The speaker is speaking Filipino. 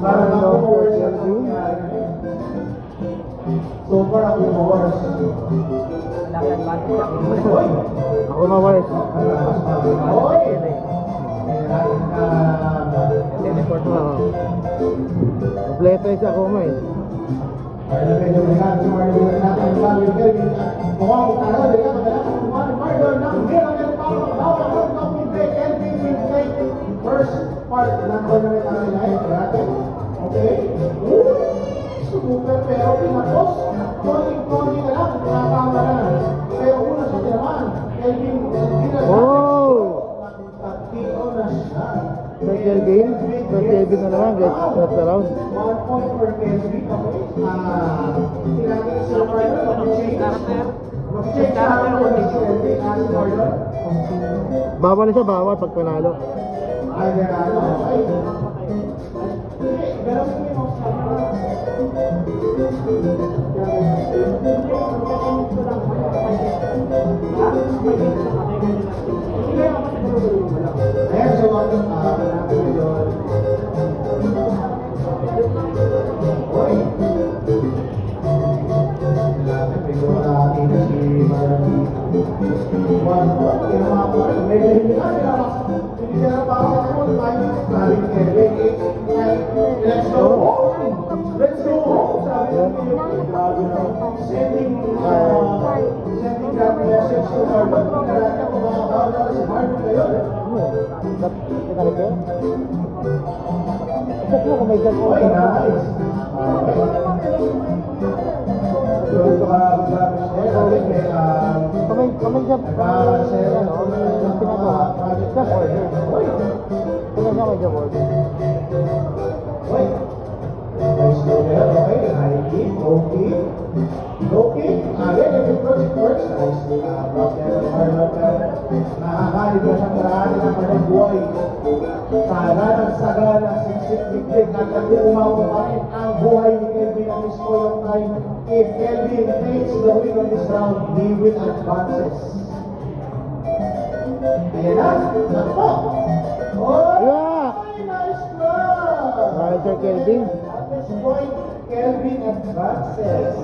Marlon Kelvin. So far ako mawars. Ako mawars. Teleport mo. Kompleto yung sa Akuma eh. Marlon medyo bigat si Marlon natin ang Marlon Kelvin. Mukhang talaga din ang kailangan ng Marlon ng Milan and Paulo. Now the first of the Kelvin will take first part ng tournament natin. Okay? Super pero pinapos. Konting-konti na lang. Nakakama na. Pero una sa tiraman. Kelvin Oh! Tatito na siya. Sir Kelvin na naman. That's around. 1 point for Kelvin. Okay? Tinagin si Marlon. Mag-change. Mag-change na ako si Kelvin. Si Marlon. Bawal na siya, bawal pag panalo. Ay, ganano. Ay. Pero hindi mo sa ayan, so natin yun. Uy! Natin, figure natin si Marami. Medyo hindi na pa ako tayo. Maring Kevin, let's go home! Let's go home! Sabi natin, sending that message to Marlon. Pinarata ko mga bawal si Marlon ngayon. Kinalik yun? Check mo kung may gun mo. Uy, nice! Ito ka, Kamay siya. Yung pinagawa. Just order. Tingnan siya may job order. Uy! Nice go there, okay? High kick, low kick. Low kick. Again, if it works, it works. Nice block there ng Marlon. Nakakalib na siyang marami ng kanyang buhay. Sagana, siksik-liklik, nagkatumaw pa rin ang buhay ni Kelvin at his score time. If Kelvin takes the win on this round, he will advances. Ayan na, nakpo. Oh, Yeah! nice block! Mahal Sir Kelvin. At this point, Kelvin advances.